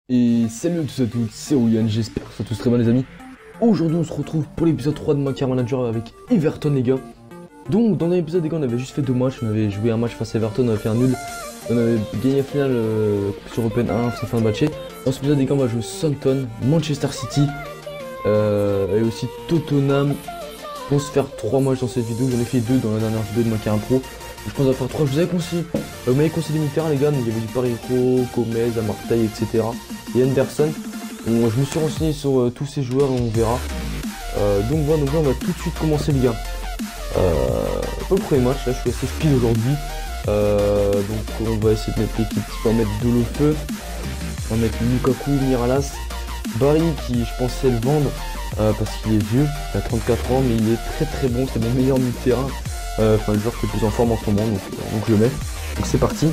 Et salut à tous et à toutes, c'est Ryan, j'espère que ça va tous très bien les amis. Aujourd'hui on se retrouve pour l'épisode 3 de ma Car Manager avec Everton les gars. Donc dans l'épisode les gars on avait juste fait deux matchs, on avait joué un match face à Everton, on avait fait un nul. On avait gagné la finale sur Open 1, c'est fin de match. Dans cet épisode les gars on va jouer Southampton, Manchester City et aussi Tottenham. On va se faire 3 matchs dans cette vidéo, j'en ai fait 2 dans la dernière vidéo de ma Car Pro. Je pense qu'on va faire 3, je vous avais conseillé, vous m'avez conseillé des militaires les gars, donc il y avait du Parejo, Gomez, Amartey, etc. Et Anderson. Bon, je me suis renseigné sur tous ces joueurs et on verra. Donc voilà, on va tout de suite commencer les gars. Pour le premier match, là je suis assez speed aujourd'hui. Donc on va essayer de mettre l'équipe, on va mettre Delofeu, on va mettre Lukaku, Miralas, Barry qui je pensais le vendre parce qu'il est vieux, il a 34 ans mais il est très très bon, c'est mon meilleur milieu de terrain. Enfin le joueur qui est le plus en forme en ce moment, donc je le mets. Donc c'est parti.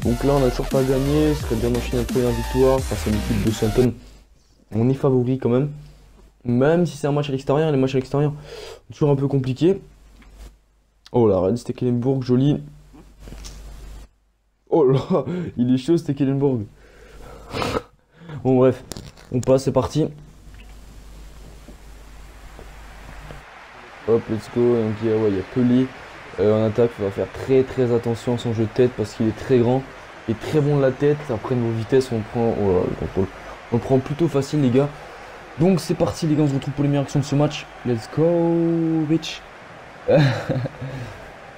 Donc là on a toujours pas gagné, ce serait bien d'enchaîner la première victoire face à l'équipe de Southampton. On est favori quand même. Même si c'est un match à l'extérieur, les matchs à l'extérieur sont toujours un peu compliqués. Oh la reine Stekelenburg, joli. Oh là, il est chaud Stekelenburg. Bon bref, on passe, c'est parti. Hop, let's go. Donc il y a Pelé en attaque, il va faire très attention à son jeu de tête parce qu'il est très grand et très bon de la tête. Après niveau vitesse, on prend, oh là, le contrôle. On prend plutôt facile les gars. Donc c'est parti les gars, on se retrouve pour les meilleures actions de ce match. Let's go, bitch.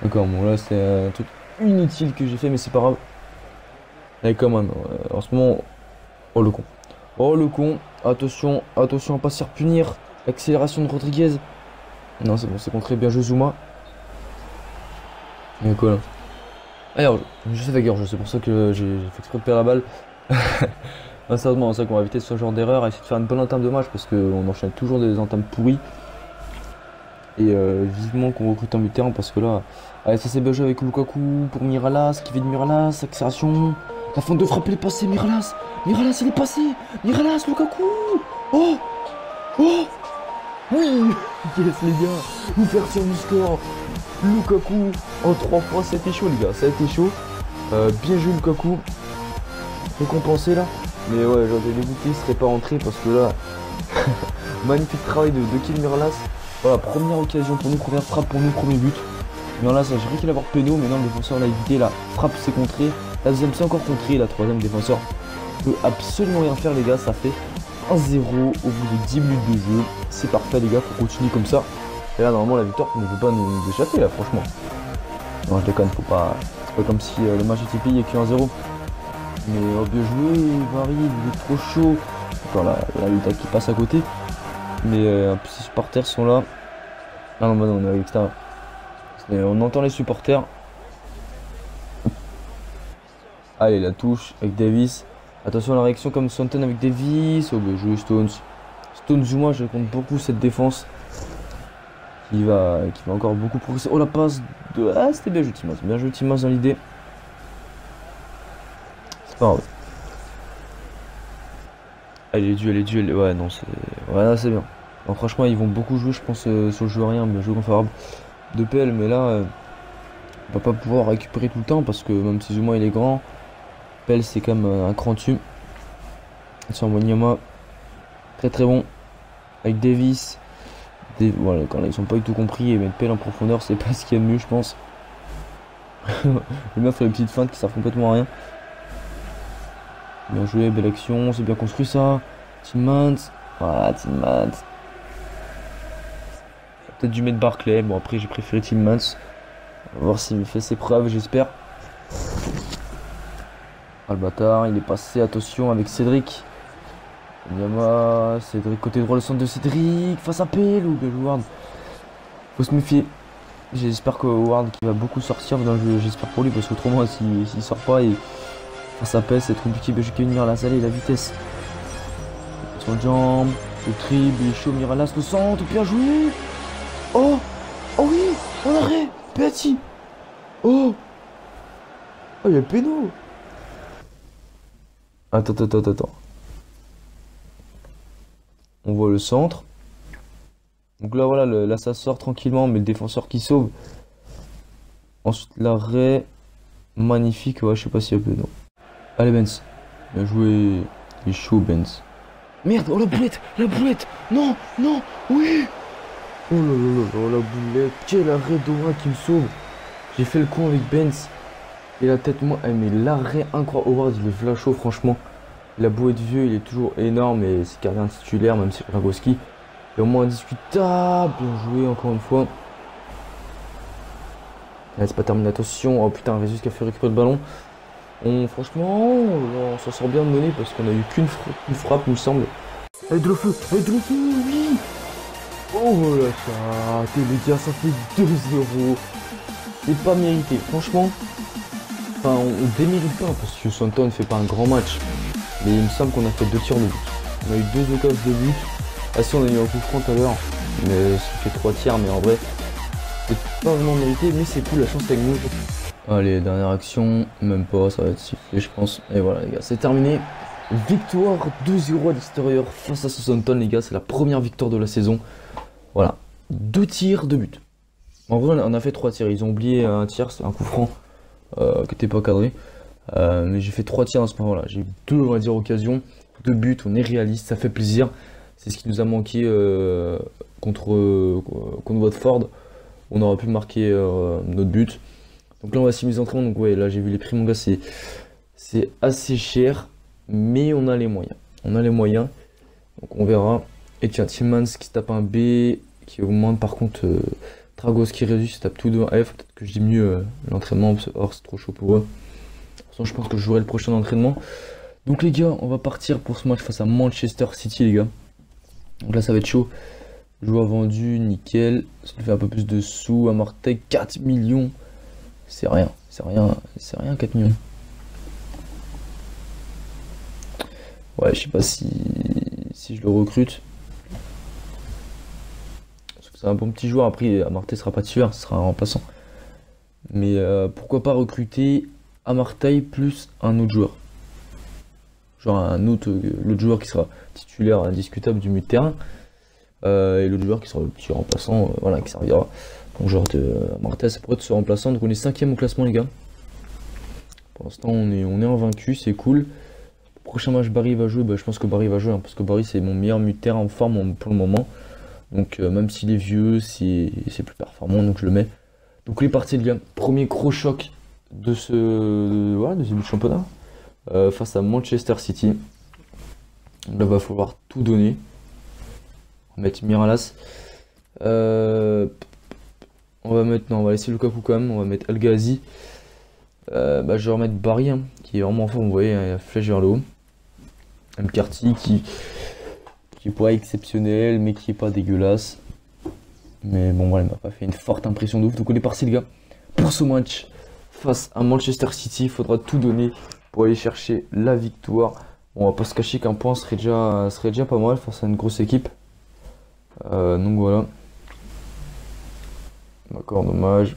D'accord, bon là c'est un truc inutile que j'ai fait, mais c'est pas grave. Allez quand même, en ce moment, oh le con. Oh le con, attention, attention à pas se faire punir. Accélération de Rodriguez. Non c'est bon, c'est contré, bien joué Zuma. Et quoi là? Alors, je sais avec Georges, c'est pour ça que j'ai fait exprès de perdre la balle. Non, sérieusement, c'est ça qu'on va éviter ce genre d'erreur, essayer de faire une bonne entame de match parce qu'on enchaîne toujours des entames pourries. Et vivement qu'on recrute un milieu de terrain parce que là, allez, ça c'est bien joué avec Lukaku pour Miralas, qui fait de Miralas, accélération. La fin de frappe, il est passé, Miralas, Miralas, il est passé, Miralas, Lukaku. Oh, oh, oui, yes les gars, ouverture du score. Lukaku en 3 fois, ça a été chaud les gars, ça a été chaud. Bien joué Lukaku, récompensé là. Mais ouais, j'aurais dégoûté, il serait pas rentré parce que là, magnifique travail de Kim Mirallas. Voilà, première occasion pour nous, première frappe pour nous, premier but. Mirallas, j'ai cru qu'il allait avoir péno, mais non, le défenseur l'a évité. La frappe c'est contré, la deuxième c'est encore contré, la troisième défenseur peut absolument rien faire les gars, ça fait 1-0 au bout de 10 minutes de jeu. C'est parfait les gars, faut continuer comme ça. Et là normalement la victoire ne peut pas nous échapper là franchement. Non je déconne, faut pas. C'est pas comme si le match était plié et qu'il y a 1-0. Mais oh, bien joué, Vardy, il est trop chaud. Encore la lutte qui passe à côté. Mais un peu ses supporters sont là. Ah non, bah non, on est à l'extérieur. On entend les supporters. Allez, la touche avec Davis. Attention à la réaction comme Southampton avec Davis. Oh, bien joué, Stones. Stones, Zuma, je compte beaucoup cette défense. Qui va encore beaucoup progresser. Oh, la passe de. Ah, c'était bien joué, Timas. Bien joué, Timas dans l'idée. C'est pas grave. Elle est due. Ouais, non, c'est. Ouais, là, c'est bien. Alors, franchement, ils vont beaucoup jouer, je pense, sur le jeu rien, bien joué favorable de PL. Mais là, on va pas pouvoir récupérer tout le temps parce que même si Zuma il est grand, PL c'est quand même un cran dessus. Sur Wanyama, très bon. Avec Davis. Voilà, quand là, ils sont pas du tout compris et mettre PL en profondeur, c'est pas ce qu'il y a de mieux, je pense. Le meuf fait une petite feinte qui sert complètement à rien. Bien joué, belle action, c'est bien construit ça. Tillmans, voilà, Tillmans. Peut-être dû mettre Barclay, bon après j'ai préféré Tillmans. On va voir s'il fait ses preuves, j'espère. Ah le bâtard, il est passé, attention avec Cédric. Yama, Cédric côté droit, le centre de Cédric, face à Pell ou Howard. Faut se méfier. J'espère que Howard qui va beaucoup sortir dans le jeu, j'espère pour lui parce qu'autrement s'il sort pas et face à Pell c'est compliqué. Je vais venir la salle et la vitesse. Son jambe, le triple, il est chaud, Miralas, le centre, bien joué. Oh, oh oui, en arrêt, Beati. Oh, oh il y a le péno. Attends. On voit le centre. Donc là voilà, là ça sort tranquillement, mais le défenseur qui sauve. Ensuite l'arrêt. Magnifique, ouais, je sais pas s'il y a péno. Allez Benz. Bien joué. Il est chaud, Benz. Merde, oh la boulette. Non, non, oui. Oh là là là là, la boulette. Quel arrêt Dora qui me sauve. J'ai fait le con avec Benz. Et la tête, moi, mais l'arrêt incroyable. Howard, il est v'là chaud, franchement. Il a beau être vieux, il est toujours énorme. Et c'est gardien titulaire, même si Dragowski est au moins indiscutable. Bien joué, encore une fois. Là, c'est pas terminé, attention. Oh putain, Résus qui a fait récupérer le ballon. Franchement, on s'en sort bien de mener parce qu'on a eu qu'une frappe, il me semble. Avec de le feu, oui. Oh là ça, les gars, ça fait 2-0. C'est pas mérité, franchement. Enfin, on démérite pas parce que Southampton ne fait pas un grand match. Mais il me semble qu'on a fait 2 tirs de but. On a eu 2 occasions de but. Ah si, on a eu un coup franc tout à l'heure. Mais ça fait 3 tirs, mais en vrai, c'est pas vraiment mérité. Mais c'est cool, la chance avec nous. Allez, dernière action, même pas, ça va être sifflé je pense. Et voilà les gars, c'est terminé. Victoire 2-0 à l'extérieur face à Southampton les gars, c'est la première victoire de la saison. Voilà, 2 tirs, 2 buts. En vrai on a fait 3 tirs, ils ont oublié un tir, c'est un coup franc qui n'était pas cadré. Mais j'ai fait 3 tirs à ce moment-là, j'ai eu 2 on va dire occasions, 2 buts, on est réaliste, ça fait plaisir. C'est ce qui nous a manqué contre Watford, on aurait pu marquer notre but. Donc là on va s'y mise entraînement, donc ouais là j'ai vu les prix mon gars, c'est assez cher, mais on a les moyens. Donc on verra. Et tiens, Tillmans qui se tape un B, qui augmente par contre Dragowski Résus qui se tape tout de 1 F, peut-être que je diminue l'entraînement, parce que c'est trop chaud pour eux. De toute façon je pense que je jouerai le prochain entraînement. Donc les gars, on va partir pour ce match face à Manchester City les gars. Donc là ça va être chaud. Joueur vendu, nickel. Ça nous fait un peu plus de sous à Marseille, 4 millions. C'est rien 4 millions. Ouais, je sais pas si je le recrute. Parce que c'est un bon petit joueur, après Amartey sera pas titulaire, ce sera un remplaçant. Mais pourquoi pas recruter Amartey plus un autre joueur. Genre l'autre joueur qui sera titulaire indiscutable du milieu de terrain. Et l'autre joueur qui sera le petit remplaçant, voilà, qui servira. Donc genre de Martez, ça pourrait être ce remplaçant. Donc on est 5ème au classement les gars. Pour l'instant on est invaincu, c'est cool. Prochain match Barry va jouer, bah, je pense que Barry va jouer, hein, parce que Barry c'est mon meilleur milieu de terrain en forme pour le moment. Donc même s'il est vieux, c'est plus performant, donc je le mets. Donc on est parti les gars. Premier gros choc de ce début de championnat. Face à Manchester City. Là va falloir tout donner. On va mettre Miralas. On va laisser Lukaku quand même, on va mettre El Ghazi. Je vais remettre Barry, hein, qui est vraiment en forme, vous voyez, il a flèche vers le haut. McCarthy qui est pas exceptionnel, mais qui est pas dégueulasse. Mais bon, voilà, il m'a pas fait une forte impression de ouf. Donc on est parti, les gars, pour ce match face à Manchester City. Il faudra tout donner pour aller chercher la victoire. Bon, on va pas se cacher qu'un point serait déjà pas mal face à une grosse équipe. Donc voilà. D'accord, dommage.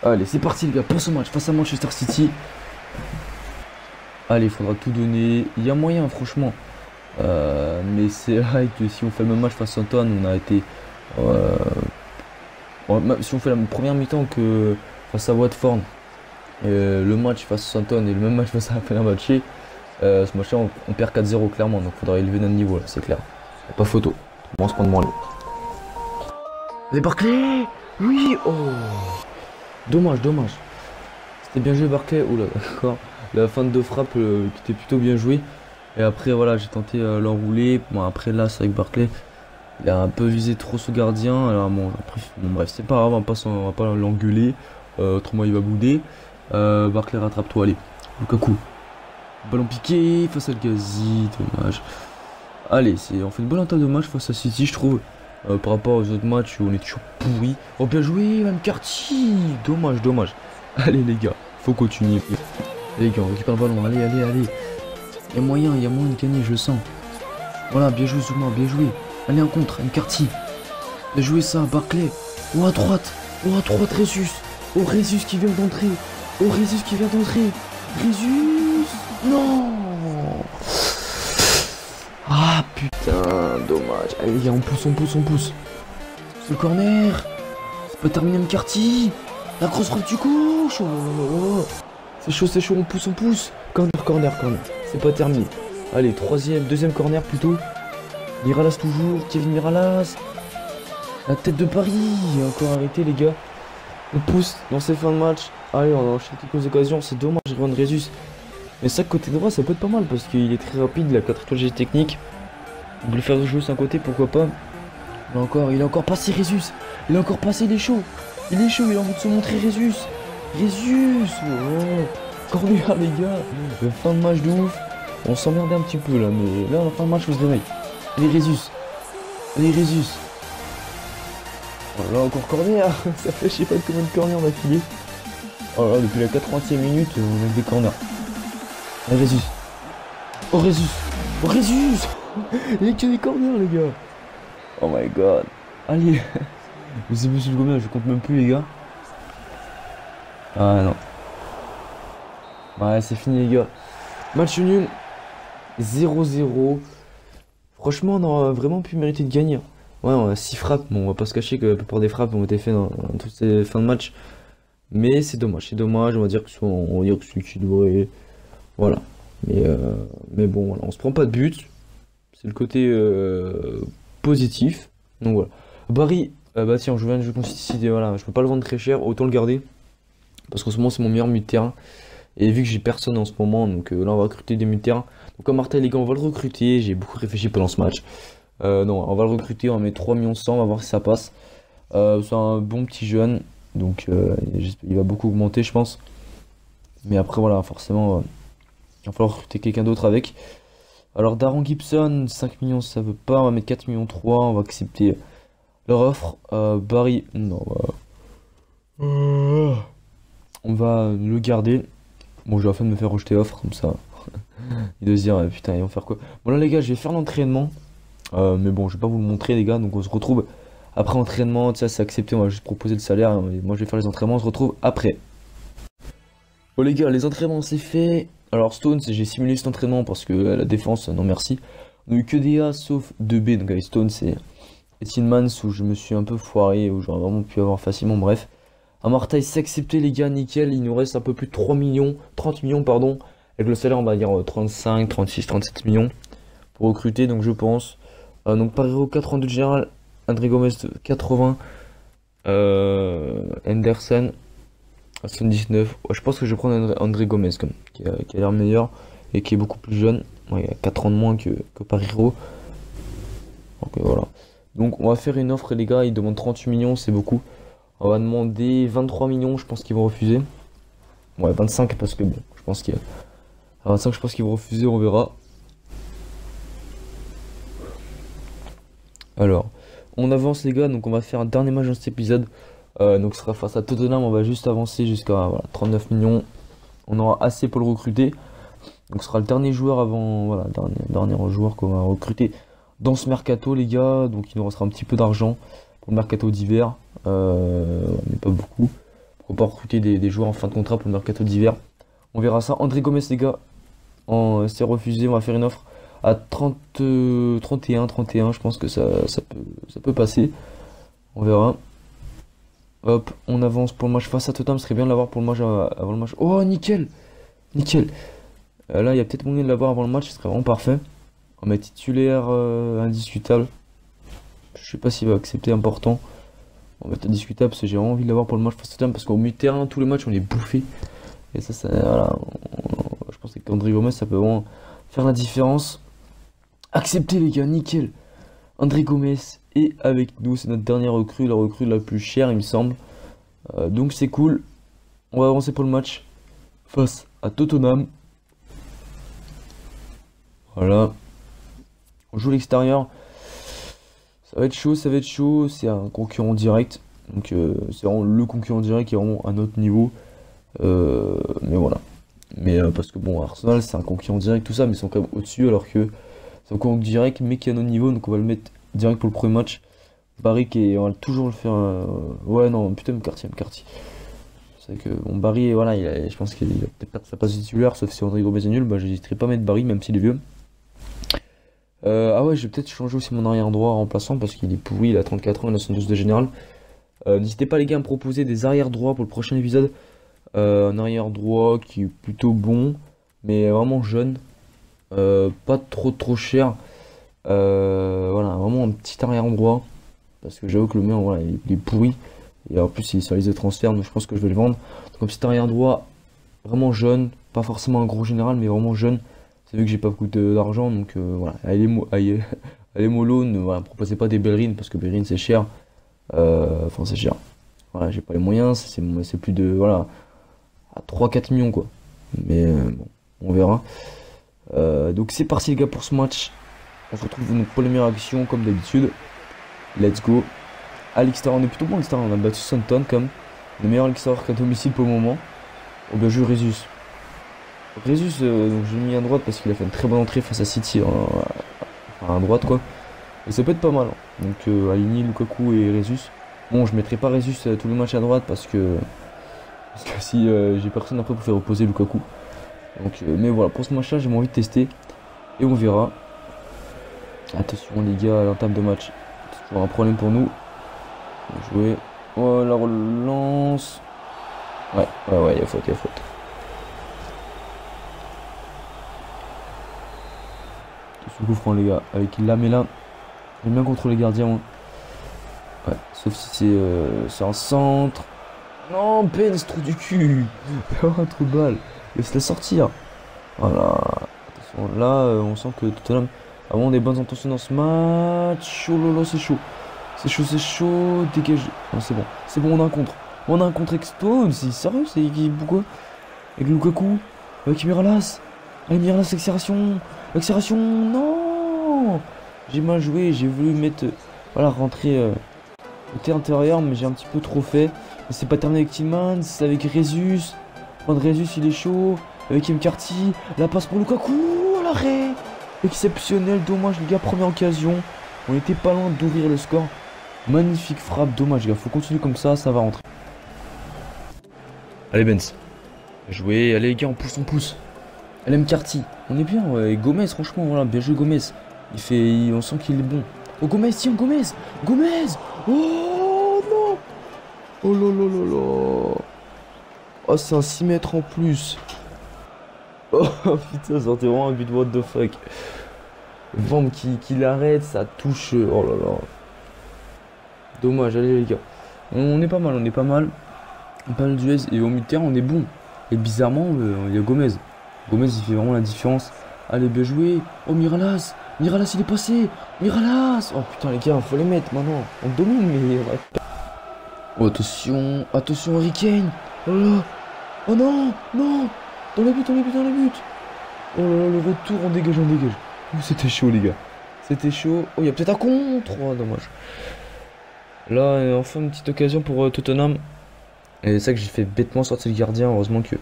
Allez, c'est parti les gars, pour ce match face à Manchester City. Allez, il faudra tout donner. Il y a moyen, franchement. Mais c'est vrai que si on fait le même match face à Southampton, on a été... si on fait la première mi-temps que face à Watford, le match face à Southampton et le même match face à Fenerbahçe, ce match-là, on perd 4-0 clairement. Donc il faudra élever notre niveau, là, c'est clair. Pas photo. On se prend de branler. Les Barclay. Oui, oh. Dommage. C'était bien joué Barclay. Oula, d'accord. La fin de frappe qui était plutôt bien jouée. Et après, voilà, j'ai tenté l'enrouler. Bon, après, là, c'est avec Barclay. Il a un peu visé trop ce gardien. Alors, bon, bref, c'est pas grave, on va pas l'engueuler. Autrement, il va bouder. Barclay, rattrape-toi, allez. Lukaku. Ballon piqué face à El Ghazi. Dommage. Allez, on fait une bonne entame de match face à City, je trouve. Par rapport aux autres matchs où on est toujours pourri. Oh, bien joué, même Carty. Dommage. Allez, les gars, faut continuer. Les gars, on récupère le ballon. Allez. Il y a moyen de gagner, je le sens. Voilà, bien joué, Zouma, bien joué. Allez, en contre, Carty. Bien joué ça, Barclay. Oh, à droite, Résus. Oh, Résus qui vient d'entrer. Résus. Non. Ah putain, dommage. Allez les gars, on pousse. le corner. C'est pas terminé McCarthy. La grosse frappe du gauche. Oh là là là. C'est chaud, on pousse. Corner. C'est pas terminé. Allez, deuxième corner plutôt. Miralas toujours, Kevin Miralas. La tête de Paris. Encore arrêté les gars. On pousse dans ces fins de match. Allez, on enchaîne quelques occasions. C'est dommage, Ron Résus. Mais ça, côté droit, ça peut être pas mal parce qu'il est très rapide. Il a 4 étoiles G technique. On peut le faire jouer sur un côté, pourquoi pas. Il a encore passé Résus. Il est chaud. Il a envie de se montrer Résus. Oh. Corner les gars. Fin de match de ouf. On s'emmerdait un petit peu là, mais là, en fin de match, on se réveille. Allez, Résus. Oh là, encore corner. Ça fait je sais pas combien de corners on a filé. Oh là, depuis la 80e minute, on a des corners. Allez, Résus. Oh, Résus. Il y a que des corners, les gars. Oh my god. Allez. Je sais plus combien, je compte même plus, les gars. Ah non. Ouais, c'est fini, les gars. Match nul. 0-0. Franchement, on aurait vraiment pu mériter de gagner. Ouais, on a 6 frappes. Bon, on va pas se cacher que la plupart des frappes ont été faites dans toutes ces fins de match. Mais c'est dommage. On va dire que c'est celui qui devrait. Voilà. Mais bon, voilà. On se prend pas de but. C'est le côté positif. Donc voilà. Barry, bah tiens, je viens de considérer, voilà, je peux pas le vendre très cher, autant le garder. Parce qu'en ce moment, c'est mon meilleur milieu de terrain. Et vu que j'ai personne en ce moment, donc là, on va recruter des milieux de terrain. Donc, comme Martin, les gars, on va le recruter. J'ai beaucoup réfléchi pendant ce match. Non, on va le recruter, on va mettre 3 millions 100, on va voir si ça passe. C'est un bon petit jeune. Donc, il va beaucoup augmenter, je pense. Mais après, voilà, forcément, il va falloir recruter quelqu'un d'autre avec. Alors Darren Gibson, 5 millions ça veut pas, on va mettre 4 millions 3, on va accepter leur offre. Barry, non, on va le garder. Bon, j'ai la fin de me faire rejeter offre, comme ça. Il doit se dire, putain, ils vont faire quoi? Bon là les gars, je vais faire l'entraînement. Mais bon, je vais pas vous le montrer les gars, donc on se retrouve après entraînement, ça c'est accepté, on va juste proposer le salaire. Moi je vais faire les entraînements, on se retrouve après. Bon les gars, les entraînements c'est fait. Alors Stones, j'ai simulé cet entraînement parce que la défense, non merci. On a eu que des A sauf 2B, donc avec Stones et Tillmans où je me suis un peu foiré, où j'aurais vraiment pu avoir facilement, bref. À Martaille, c'est accepté les gars, nickel, il nous reste un peu plus de 3 millions, 30 millions pardon. Avec le salaire on va dire 35, 36, 37 millions pour recruter, donc je pense. Donc Parero 82 de général, André Gomez 80, Henderson 79. Ouais, je pense que je vais prendre André Gomez comme, qui a l'air meilleur et qui est beaucoup plus jeune. Ouais, il a 4 ans de moins que Parero. Donc voilà. Donc on va faire une offre les gars, ils demandent 38 millions, c'est beaucoup. On va demander 23 millions, je pense qu'ils vont refuser. Ouais, 25 parce que bon, je pense qu'il y a... 25 je pense qu'ils vont refuser, on verra. Alors, on avance les gars, donc on va faire un dernier match dans cet épisode. Donc ce sera face à Tottenham, on va juste avancer jusqu'à voilà, 39 millions. On aura assez pour le recruter. Donc ce sera le dernier joueur avant, voilà, dernier joueur qu'on va recruter dans ce mercato les gars. Donc il nous restera un petit peu d'argent pour le mercato d'hiver, mais pas beaucoup. Pourquoi pas recruter des joueurs en fin de contrat pour le mercato d'hiver. On verra ça. André Gomez les gars, c'est refusé, on va faire une offre à 31, je pense que ça peut passer. On verra. Hop, on avance pour le match face à Tottenham, ce serait bien de l'avoir pour le match avant le match. Oh, nickel. Là, il y a peut-être moyen de l'avoir avant le match, ce serait vraiment parfait. On met titulaire indiscutable. Je sais pas s'il va accepter important. On va mettre indiscutable parce que j'ai vraiment envie de l'avoir pour le match face à Tottenham parce qu'au milieu de terrain, tous les matchs, on est bouffé. Et ça voilà. Je pense qu'André Gomez, ça peut vraiment faire la différence. Accepté les gars, nickel. André Gomez est avec nous, c'est notre dernière recrue, la recrue la plus chère il me semble. Donc c'est cool. On va avancer pour le match face à Tottenham. Voilà. On joue l'extérieur. Ça va être chaud, c'est un concurrent direct. Donc c'est vraiment le concurrent direct qui est vraiment à notre niveau. Mais voilà. Mais parce que bon, Arsenal c'est un concurrent direct, tout ça, mais ils sont quand même au-dessus alors que c'est un concurrent direct mais qui est à notre niveau, donc on va le mettre direct pour le premier match. Barry on va toujours le faire. Ouais non putain McCarthy. C'est que bon Barry voilà je pense qu'il a peut-être perdre sa place de titulaire, sauf si André Gomez est nul, bah j'hésiterai pas à mettre Barry même s'il est vieux. Ah ouais, je vais peut-être changer aussi mon arrière droit en remplaçant parce qu'il est pourri, il a 34 ans, il a 112 de général. N'hésitez pas les gars à me proposer des arrières droits pour le prochain épisode. Un arrière droit qui est plutôt bon, mais vraiment jeune, pas trop cher. Voilà, vraiment un petit arrière droit. Parce que j'avoue que le mien, voilà, il est pourri. Et en plus, il est sur les transferts, donc je pense que je vais le vendre. Donc un petit arrière droit, vraiment jeune, pas forcément un gros général, mais vraiment jeune. C'est vu que j'ai pas beaucoup d'argent, donc voilà. Allez mollo, ne voilà, proposez pas des Bellerin parce que Bellerin c'est cher. Enfin, c'est cher. Voilà, j'ai pas les moyens, c'est plus de. Voilà, à 3-4 millions quoi. Mais bon, on verra. Donc c'est parti les gars pour ce match. On se retrouve pour notre première action comme d'habitude. Let's go. À l'extérieur, on est plutôt bon à l'extérieur. On a battu Southampton comme le meilleur à l'extérieur qu'à domicile pour le moment. Oh bien joué Résus. Résus, donc j'ai mis à droite parce qu'il a fait une très bonne entrée face à City à droite quoi. Et ça peut être pas mal. Donc aligner Lukaku et Résus. Bon, je mettrai pas Résus tout le match à droite parce que si j'ai personne après pour faire reposer Lukaku. Donc, mais voilà, pour ce match là, j'ai envie de tester et on verra. Attention les gars, à l'entame de match, c'est toujours un problème pour nous. Bien joué. Oh la relance. Ouais, il y a faute, Attention coup franc les gars, avec Lamela. J'aime bien contrôler les gardiens moi. Ouais, sauf si c'est un centre. Non, Benz, trou du cul. Un trou de balle. Laisse-la sortir. Voilà. Attention, là, on sent que Tottenham a vraiment des bonnes intentions dans ce match. Oh lolo, c'est chaud. C'est chaud. Dégage. Non, c'est bon. C'est bon, on a un contre. On a un contre avec Stone. C'est sérieux, c'est pourquoi? Avec Lukaku. Avec Miralas. Allez, Miralas, accélération. Accélération. Non. J'ai mal joué. J'ai voulu mettre. Voilà, rentrer côté intérieur, mais j'ai un petit peu trop fait. Mais c'est pas terminé avec Tillman. C'est avec Résus. Résus, il est chaud. Avec McCarthy. La passe pour Lukaku. À l'arrêt. Exceptionnel. Dommage, les gars. Première occasion. On était pas loin d'ouvrir le score. Magnifique frappe. Dommage, les gars. Faut continuer comme ça va rentrer. Allez, Benz. Jouer. Allez, les gars, on pousse. Allez, McCarthy. On est bien, ouais. Et Gomez, franchement, voilà. Bien joué, Gomez. On sent qu'il est bon. Oh, Gomez, tiens, Gomez. Gomez. Oh, non. Oh, là. Oh, c'est un 6 mètres en plus. Oh putain, c'était vraiment un but what the fuck. Vamp qui l'arrête, ça touche. Oh là là. Dommage, allez les gars. On est pas mal, On parle du S et au milieu de terrain, on est bon. Et bizarrement, il y a Gomez. Gomez, il fait vraiment la différence. Allez, bien joué. Oh, Miralas. Miralas, il est passé. Miralas. Oh putain, les gars, faut les mettre maintenant. On domine, mais. Oh, attention. Attention, Harry Kane. Oh là là. Oh non. Non. Dans le but. Oh là là, le retour, on dégage. Oh, c'était chaud, les gars. C'était chaud. Oh, il y a peut-être un contre. Oh, dommage. Là, enfin, une petite occasion pour Tottenham. Et c'est ça que j'ai fait bêtement sortir le gardien. Heureusement que.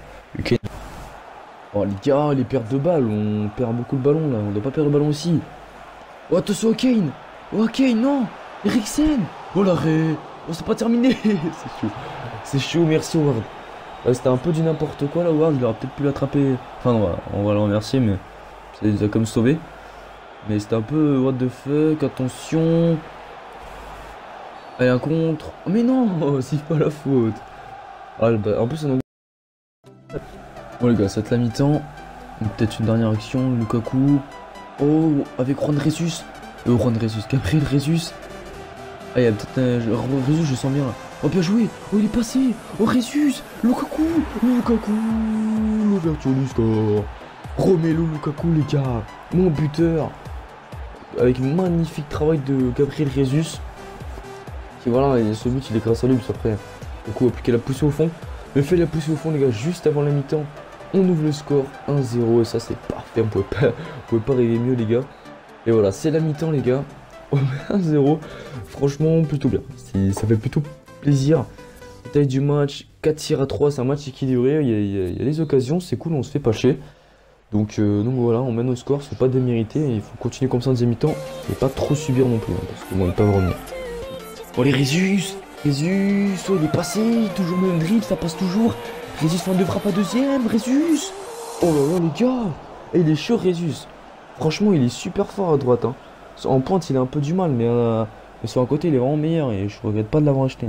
Oh, les gars, les pertes de balles. On perd beaucoup le ballon, là. On doit pas perdre le ballon aussi. Oh, attention, Kane. Oh, Kane, non. Eriksen. Oh, l'arrêt. Oh, c'est pas terminé. C'est chaud, merci, Howard. C'était un peu du n'importe quoi là, Ward, il aurait peut-être pu l'attraper. Enfin, on va le remercier, mais ça les a comme sauvé. Mais c'était un peu what the fuck, attention. Allez, un contre. Oh, mais non, c'est pas la faute. Ah, en plus, on a. Bon, les gars, ça va être la mi-temps. Peut-être une dernière action, Lukaku. Oh, avec Juan Résus. Gabriel Résus. Ah, il y a peut-être Résus, je sens bien là. Oh, bien joué. Oh, il est passé. Oh, Résus. Lukaku. L'ouverture du score. Romelu Lukaku, les gars. Mon buteur. Avec un magnifique travail de Gabriel Résus. Qui, voilà, et ce but, il est grâce à lui. Parce après, du coup, appliquer la poussée au fond. Le fait de la pousser au fond, les gars, juste avant la mi-temps. On ouvre le score 1-0. Et ça, c'est parfait. On pouvait pas rêver mieux, les gars. Et voilà, c'est la mi-temps, les gars. 1-0. Franchement, plutôt bien. Ça fait plutôt plaisir. Taille du match, 4 tirs à 3, c'est un match équilibré, il y a des occasions, c'est cool, on se fait pas chier. Donc voilà, on mène au score, c'est pas démérité, il faut continuer comme ça en deuxième mi-temps et pas trop subir non plus, hein, parce que bon, ils peuvent revenir. Oh les Résus, oh il est passé, toujours le même dribble, ça passe toujours. Résus fait un deux frappes à deuxième, Résus. Oh là là les gars, et il est chaud Résus. Franchement, il est super fort à droite, hein. En pointe, il a un peu du mal, mais sur un côté, il est vraiment meilleur et je regrette pas de l'avoir acheté.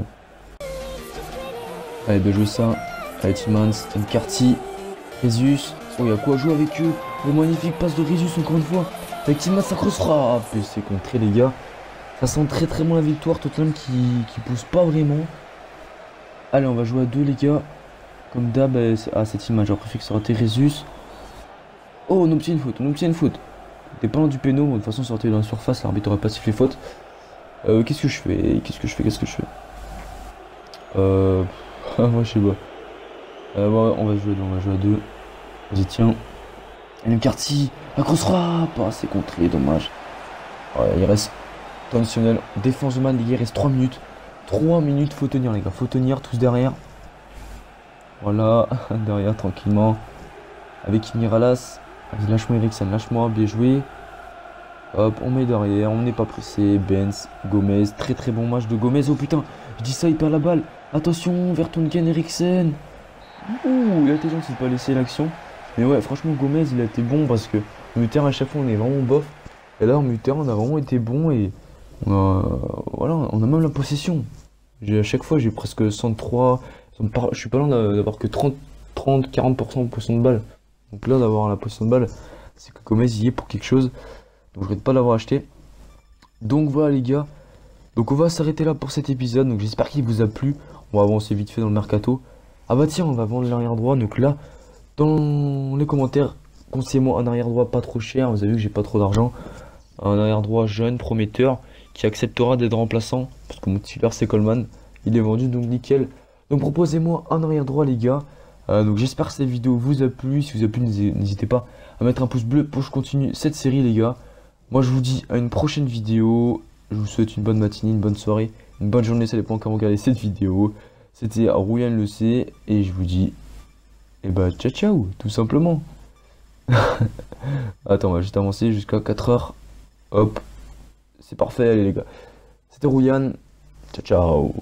Allez, bien joué ça. Allez, Tillmans, McCarthy, Rezus. Oh, il y a quoi à jouer avec eux. Oh, magnifique passe de Rezus encore une fois. Avec Tillmans, ça crossera. Et c'est contré, les gars. Ça sent très très bon la victoire. Tottenham qui pousse pas vraiment. Allez, on va jouer à 2, les gars. Comme d'hab, c'est Tillmans. J'aurais préféré que ça aurait été Rezus. Oh, on obtient une faute. T'es pas loin du péno. De toute façon, sortir dans la surface, l'arbitre aurait pas sifflé faute. Qu'est-ce que je fais? Moi, je sais pas. Ouais, on va jouer à 2. Vas-y, tiens. Et McCarthy, la grosse frappe. Ah, c'est contré, dommage. Ouais, il reste traditionnel. Défense de man, les gars, il reste 3 minutes. 3 minutes, faut tenir, les gars. Faut tenir, tous derrière. Voilà, derrière, tranquillement. Avec Miralas. Vas-y, lâche-moi, Eriksen, lâche-moi, bien joué. Hop, on met derrière, on n'est pas pressé. Benz, Gomez, très très bon match de Gomez. Oh putain, je dis ça, il perd la balle. Attention, Vertonghen, Eriksen. Ouh, il a été gentil de pas laisser l'action. Mais ouais, franchement, Gomez, il a été bon parce que Mutter, à chaque fois, on est vraiment bof. Et là, Mutter, on a vraiment été bon et voilà, on a même la possession. À chaque fois, j'ai presque 103. Je suis pas loin d'avoir que 40% de possession de balle. Donc là, d'avoir la possession de balle, c'est que Gomez y est pour quelque chose. Donc je regrette pas l'avoir acheté. Donc voilà les gars. Donc on va s'arrêter là pour cet épisode. Donc j'espère qu'il vous a plu. On va avancer vite fait dans le mercato. Ah bah tiens, on va vendre l'arrière droit. Donc là, dans les commentaires, conseillez-moi un arrière droit pas trop cher. Vous avez vu que j'ai pas trop d'argent. Un arrière droit jeune, prometteur, qui acceptera d'être remplaçant. Parce que mon titulaire c'est Coleman. Il est vendu, donc nickel. Donc proposez-moi un arrière droit les gars. Donc j'espère que cette vidéo vous a plu. Si vous a plu, n'hésitez pas à mettre un pouce bleu pour que je continue cette série les gars. Moi je vous dis à une prochaine vidéo. Je vous souhaite une bonne matinée, une bonne soirée, une bonne journée, ça dépend quand vous regardez cette vidéo. C'était Rouyan le C et je vous dis ciao ciao, tout simplement. Attends, on va juste avancer jusqu'à 4h. Hop, c'est parfait, allez les gars. C'était Rouyan, ciao ciao.